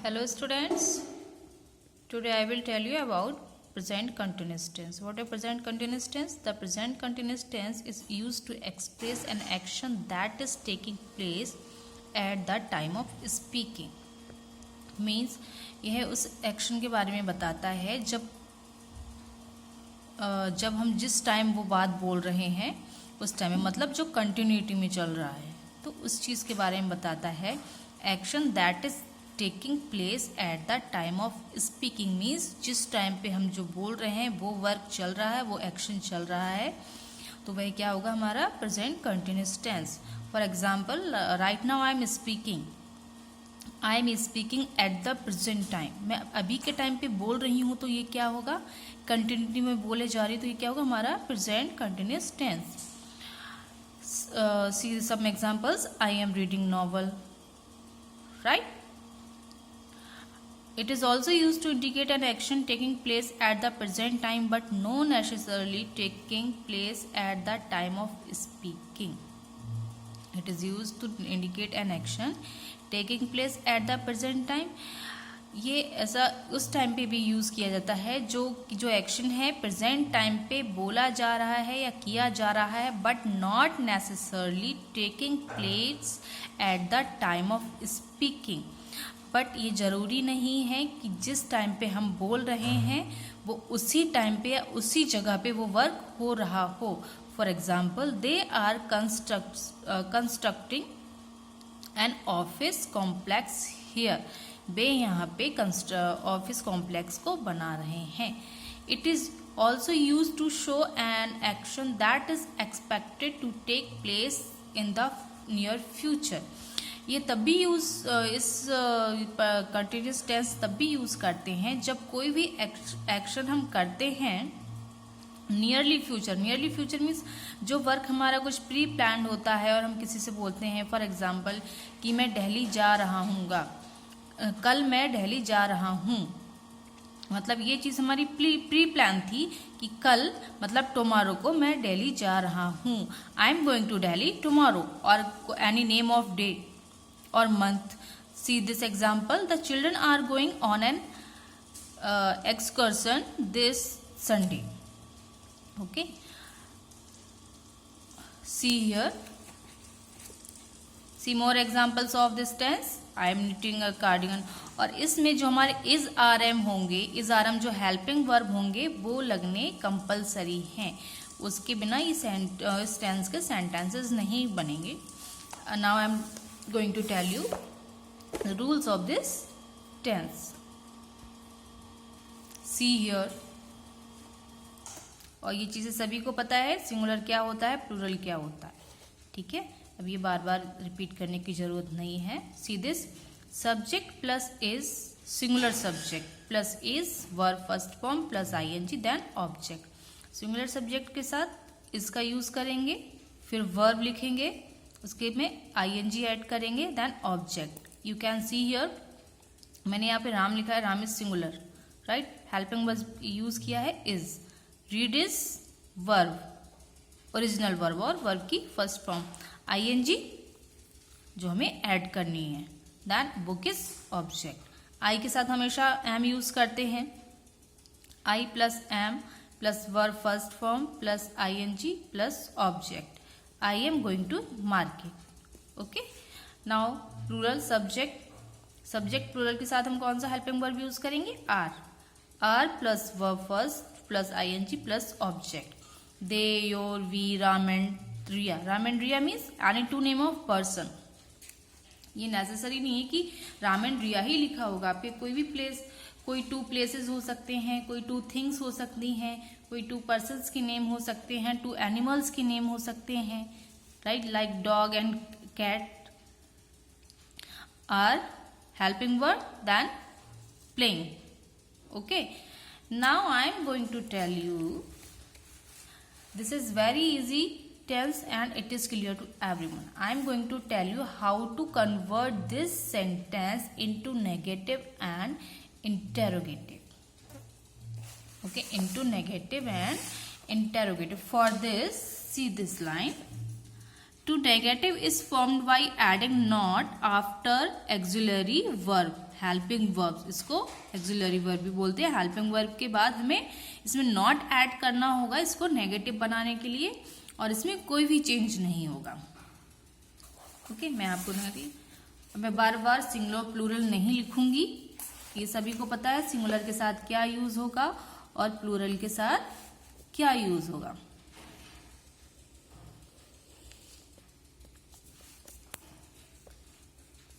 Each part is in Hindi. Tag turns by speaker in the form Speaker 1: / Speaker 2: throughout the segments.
Speaker 1: Hello students, today I will tell you about present continuous tense. What is present continuous tense? The present continuous tense is used to express an action that is taking place at the time of speaking. Means यह उस एक्शन के बारे में बताता है जब हम जिस टाइम वो बात बोल रहे हैं उस टाइम में, मतलब जो कंटिन्यूटी में चल रहा है, तो उस चीज़ के बारे में बताता है. Action that is taking place at the time of speaking means जिस टाइम पे हम जो बोल रहे हैं वो वर्क चल रहा है, वो एक्शन चल रहा है, तो वह क्या होगा हमारा present continuous tense. For example, right now I am speaking at the present time. मैं अभी के टाइम पे बोल रही हूँ, तो ये क्या होगा, कंटिन्यूटी में बोले जा रही, तो ये क्या होगा हमारा present continuous tense. See some examples. I am reading novel, right? It is also used to indicate an action taking place at the present time but no necessarily taking place at the time of speaking. It is used to indicate an action taking place at the present time. ये ऐसा उस टाइम पे भी यूज़ किया जाता है जो एक्शन है प्रेजेंट टाइम पे बोला जा रहा है या किया जा रहा है, but not necessarily taking place at the time of speaking. But ये ज़रूरी नहीं है कि जिस टाइम पे हम बोल रहे हैं वो उसी टाइम पे या उसी जगह पे वो वर्क हो रहा हो. For example, they are constructing an office complex here. वे यहाँ पे ऑफिस कॉम्प्लेक्स को बना रहे हैं. It is also use to show an action that is expected to take place in the near future. ये तब भी इस कंटिन्यूस टेंस तब भी यूज़ करते हैं जब कोई भी एक्शन हम करते हैं nearly future. Nearly future means जो वर्क हमारा कुछ प्री प्लान होता है और हम किसी से बोलते हैं, फॉर एग्जांपल कि मैं दिल्ली जा रहा हूँगा, कल मैं दिल्ली जा रहा हूँ, मतलब ये चीज़ हमारी प्री प्लान थी कि कल मतलब टुमारो को मैं दिल्ली जा रहा हूँ. I am going to Delhi tomorrow, और any name of day or month. See this example. The children are going on an excursion this Sunday. Okay. See here. See more examples of this tense. I am knitting a cardigan. और इसमें जो हमारे is RM होंगे, is RM जो हेल्पिंग वर्ब होंगे वो लगने कंपलसरी हैं. उसके बिना इस टेंस के सेंटेंसेस नहीं बनेंगे. Now I am going to tell you the rules of this tense. See here. और ये चीज़ें सभी को पता है, सिंगुलर क्या होता है, प्लूरल क्या होता है. ठीक है, अब ये बार बार रिपीट करने की जरूरत नहीं है. See this. Subject plus is singular subject plus is verb first form plus ING then object. Singular subject के साथ इसका यूज करेंगे, फिर वर्ब लिखेंगे, उसके में आईएनजी ऐड करेंगे, then object. You can see here, मैंने यहाँ पे राम लिखा है, Ram is singular, right. Helping verb use किया है is. Read is verb, original verb और वर्ब की फर्स्ट फॉर्म. आईएनजी जो हमें ऐड करनी है, then book is object. I के साथ हमेशा एम यूज करते हैं. I plus am plus verb first form plus ING plus object. I am going to market. Okay. Now plural subject. Subject plural के साथ हम कौन सा हेल्पिंग वर्ब यूज करेंगे, are. Are plus verb first plus ING plus object. They, your, we, Ram and Riya. Ram and Riya means any two name of person. ये नेसेसरी नहीं है कि राम एंड रिया ही लिखा होगा. आपके कोई भी प्लेस, कोई टू प्लेसेस हो सकते हैं, कोई टू थिंग्स हो सकती हैं, कोई टू पर्सन्स के नेम हो सकते हैं, टू एनिमल्स के नेम हो सकते हैं, right. Like dog and cat are helping verb then playing. Okay. Now I am going to tell you, this is very easy tense and it is clear to everyone. I am going to tell you how to convert this sentence into negative and interrogative. Okay, into negative and interrogative. For this, see this line. Two negative is formed by adding not after auxiliary verb, helping verb. इसको एक्सिलरी वर्ब भी बोलते हैं। हेल्पिंग वर्ब के बाद हमें इसमें नॉट ऐड करना होगा इसको नेगेटिव बनाने के लिए, और इसमें कोई भी चेंज नहीं होगा। ओके, मैं आपको मैं बार बार सिंगुलर प्लूरल नहीं लिखूंगी, ये सभी को पता है सिंगुलर के साथ क्या यूज होगा और प्लूरल के साथ क्या यूज होगा।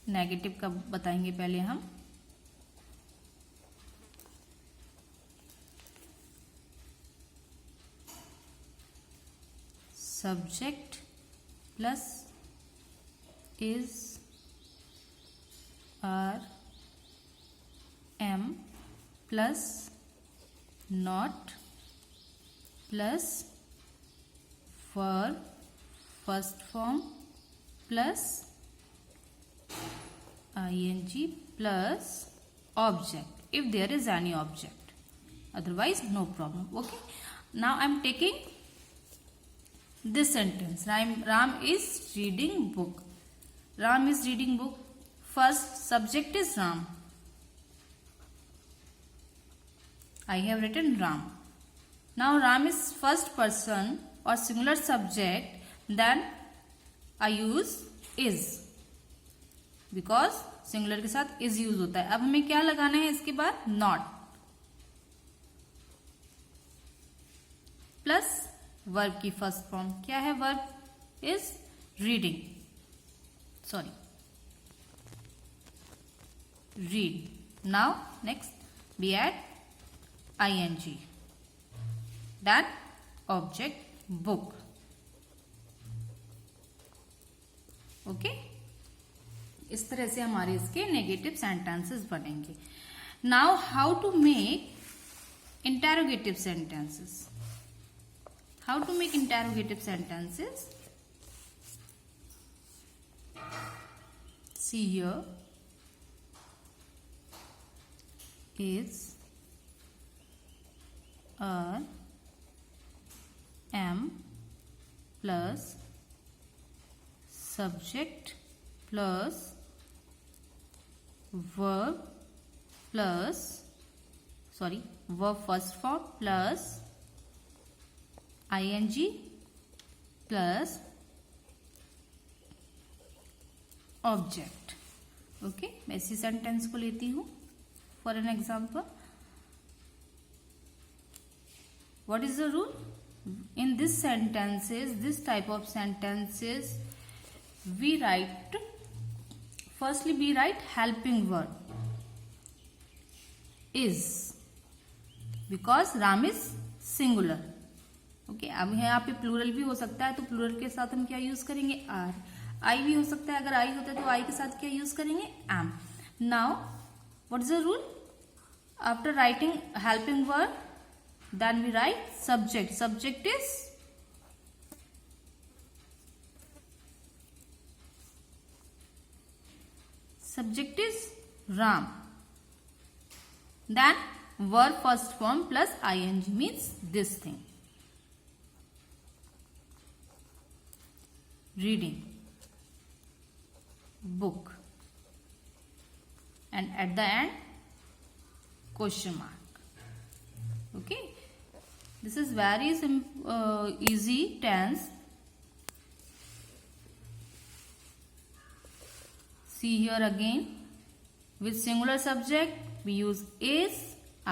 Speaker 1: नेगेटिव का बताएंगे पहले हम। Subject plus is, are, am plus not plus verb first form plus ing plus object if there is any object, otherwise no problem. Okay, now I am taking this sentence. Ram is reading book. Ram is reading book. First subject is Ram. I have written Ram. Now Ram is first person or singular subject, then I use is, because singular के साथ इज यूज होता है। अब हमें क्या लगाना है इसके बाद? नॉट प्लस वर्ब की फर्स्ट फॉर्म क्या है? Verb is reading, sorry read. Now next B add ing, then object book. Okay, इस तरह से हमारे इसके नेगेटिव सेंटेंसेस बनेंगे। Now how to make interrogative sentences. How to make interrogative sentences? See here, is, are, am plus subject plus verb plus, sorry, verb first form plus ing plus object. Okay, मैं इसी सेंटेंस को लेती हूँ for an example. What is the rule in this sentences? This type of sentences we write, firstly we write helping verb is, because Ram is singular. Okay, अब यहाँ पे प्लूरल भी हो सकता है, तो प्लूरल के साथ हम क्या यूज करेंगे? आर। आई भी हो सकता है, अगर आई होता है तो आई के साथ क्या यूज करेंगे? Am. Now what is the rule? After writing helping verb, then we write subject. Subject is subject is Ram, then verb first form plus ing means this thing, reading book, and at the end question mark. Okay, this is very easy tense. See here again, with singular subject we use is,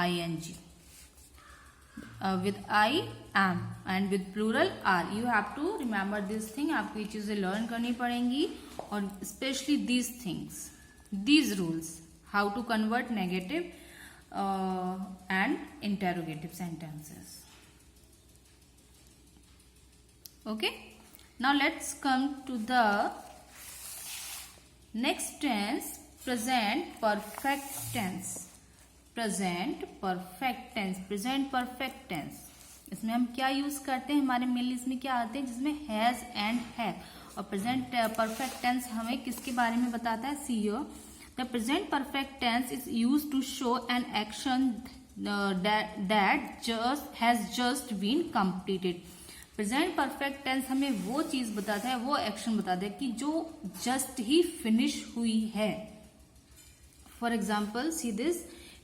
Speaker 1: ing, with I, am, and with plural are. You have to remember this thing. आपको ये चीजें लर्न करनी पड़ेंगी, और especially these things, these rules, how to convert negative and interrogative sentences. Okay, now let's come to the next tense, present perfect tense. Present perfect tense. Present perfect tense, इसमें हम क्या यूज करते हैं? हमारे मेनली इसमें क्या आते हैं जिसमें हैज एंड हैव। और प्रेजेंट परफेक्ट टेंस हमें किसके बारे में बताता है? See here, the present perfect tense is used to show an action that just has just been completed. प्रेजेंट परफेक्ट टेंस हमें वो चीज बताता है, वो एक्शन बताता है कि जो जस्ट ही फिनिश हुई है। For example see this,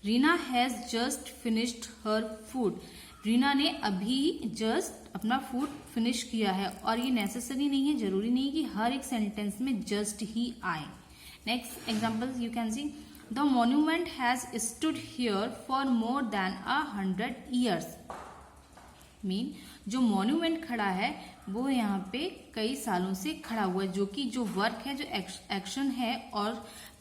Speaker 1: Reena has just finished her food. Reena ने अभी जस्ट अपना फूड फिनिश किया है। और ये नेसेसरी नहीं है, जरूरी नहीं कि हर एक सेंटेंस में जस्ट ही आए। Next example you can C, the monument has stood here for more than 100 years। Mean जो मॉन्यूमेंट खड़ा है वो यहाँ पे कई सालों से खड़ा हुआ है, जो कि जो वर्क है, जो एक्शन है और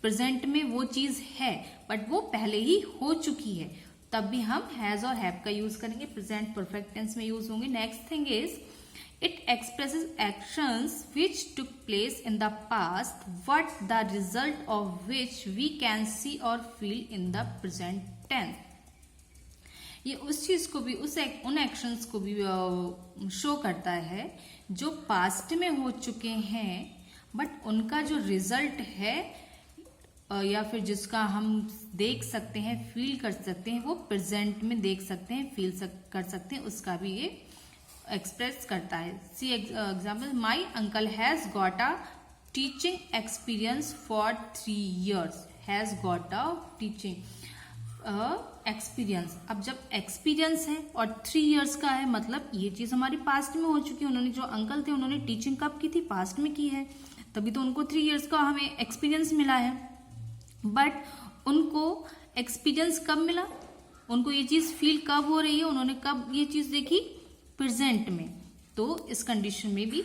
Speaker 1: प्रेजेंट में वो चीज है, बट वो पहले ही हो चुकी है। तब भी हम हैज और हैव का यूज करेंगे, प्रेजेंट परफेक्ट टेंस में यूज होंगे। Next thing is, it expresses actions which took place in the past what the result of which we can see और feel in the present tense. ये उस चीज को भी, उन एक्शंस को भी शो करता है जो पास्ट में हो चुके हैं, बट उनका जो रिजल्ट है या फिर जिसका हम देख सकते हैं, फील कर सकते हैं, वो प्रेजेंट में देख सकते हैं, फील कर सकते हैं, उसका भी ये एक्सप्रेस करता है। See example, my uncle has got a teaching experience for 3 years। Has got a teaching experience. अब जब एक्सपीरियंस है और 3 years का है, मतलब ये चीज हमारी पास्ट में हो चुकी है। उन्होंने, जो अंकल थे, उन्होंने टीचिंग कब की थी? पास्ट में की है, तभी तो उनको 3 years का हमें एक्सपीरियंस मिला है। बट उनको एक्सपीरियंस कब मिला? उनको ये चीज फील कब हो रही है? उन्होंने कब ये चीज देखी? प्रेजेंट में। तो इस कंडीशन में भी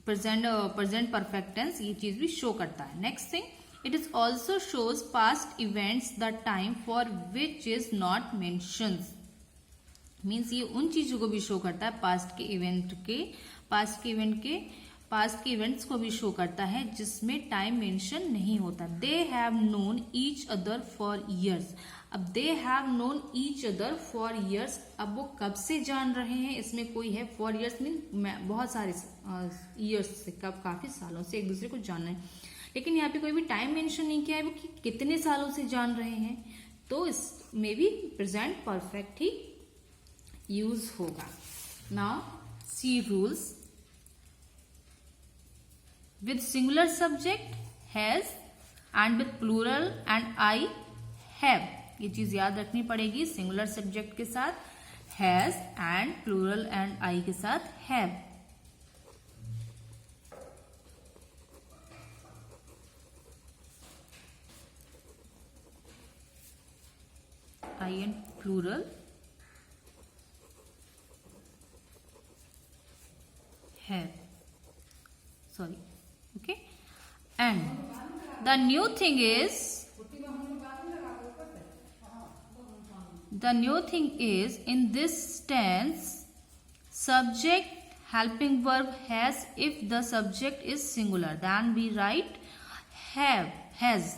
Speaker 1: प्रेजेंट परफेक्ट टेंस ये चीज भी शो करता है। Next thing, it is also shows past events the time for which is not mentioned। Means ये उन चीजों को भी शो करता है, पास्ट के इवेंट्स को भी शो करता है जिसमें टाइम मेंशन नहीं होता। They have known each other for years. अब they have known each other for years, अब वो कब से जान रहे हैं, इसमें कोई है फॉर ईयर्स मीन बहुत सारे ईयर्स से, कब, काफी सालों से एक दूसरे को जान रहे हैं। लेकिन यहाँ पे कोई भी टाइम मेंशन नहीं किया है वो कि कितने सालों से जान रहे हैं, तो इसमें भी प्रेजेंट परफेक्ट ही यूज होगा। Now see rules. With singular subject has and with plural and I have, ये चीज याद रखनी पड़ेगी। सिंगुलर सब्जेक्ट के साथ has and plural and I के साथ have. I and plural have, sorry, okay। And the new thing is, in this tense, subject helping verb has if the subject is singular, then we write have, has।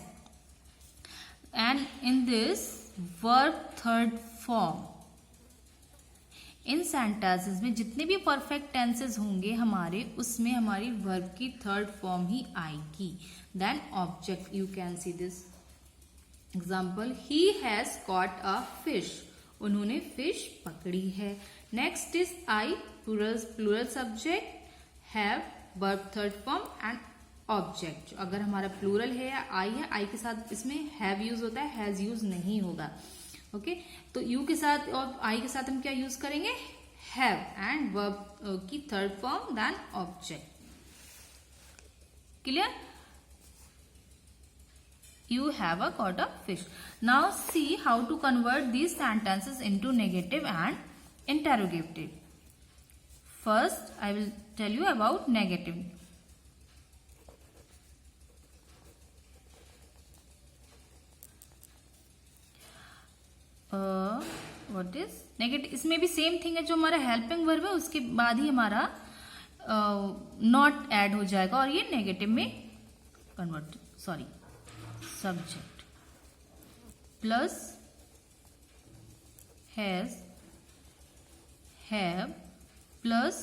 Speaker 1: And in this verb third form, in sentences में जितने भी परफेक्ट टेंसेस होंगे हमारे, उसमें हमारी वर्ब की थर्ड फॉर्म ही आएगी। Then object, you can see this example, he has caught a fish, उन्होंने फिश पकड़ी है। Next is I, plural subject, have verb third form and object. अगर हमारा प्लूरल है या आई है, आई के साथ इसमें हैव यूज होता है, हैज यूज नहीं होगा। ओके, तो यू के साथ और आई के साथ हम क्या यूज करेंगे? हैव एंड वर्ब की third form then object. Clear? You have a caught a fish. Now see how to convert these sentences into negative and interrogative. First, I will tell you about negative. What is negative? इसमें भी सेम थिंग है, जो हमारा हेल्पिंग वर्ब है उसके बाद ही हमारा नॉट ऐड हो जाएगा और ये नेगेटिव में convert, sorry, subject plus has, have plus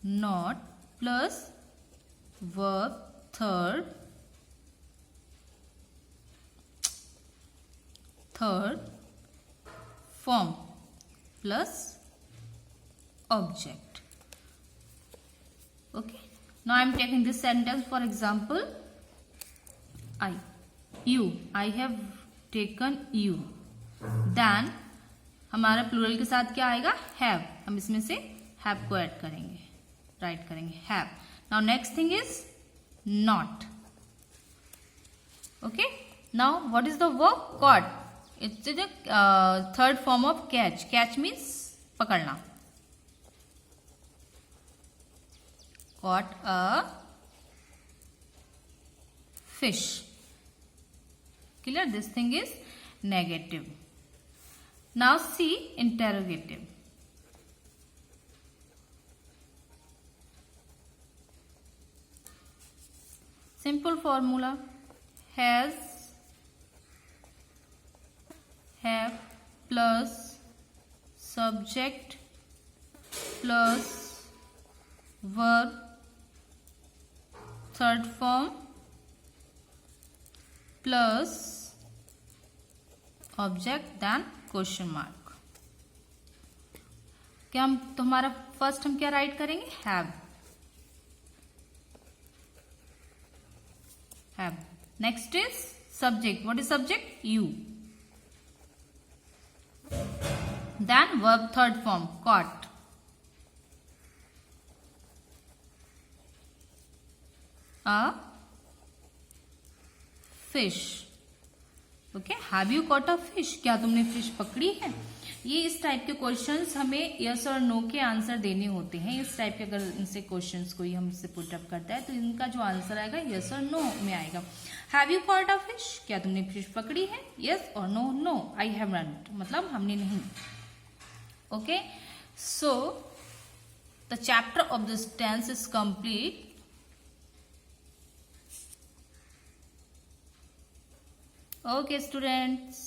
Speaker 1: not plus verb third form plus object. Okay, now I am taking this sentence for example. I have taken you. Then हमारा प्लूरल के साथ क्या आएगा? हैव. हम इसमें से हैव को ऐड करेंगे, राइट करेंगे have. Now next thing is not. Okay, now what is the verb? Caught. It's the third form of catch. Catch means पकड़ना. caught a fish. Clear? This thing is negative. Now see interrogative. Simple formula. Has, have plus subject plus verb third form plus object then question mark. क्या हम तो हमारा फर्स्ट हम क्या राइट करेंगे? Have. Have. Next is subject. What is subject? You. Then verb third form caught. A fish. Okay, have you caught a fish? क्या तुमने फिश पकड़ी है? ये इस टाइप के क्वेश्चंस हमें यस और नो के आंसर देने होते हैं. इस टाइप के अगर इनसे क्वेश्चंस कोई हमसे पुट अप करता है तो इनका जो आंसर आएगा यस और नो में आएगा. Have you caught a fish? क्या तुमने फिश पकड़ी है? यस और नो? नो, आई हैवंट, मतलब हमने नहीं. Okay, so the chapter of this tense is complete. Okay students.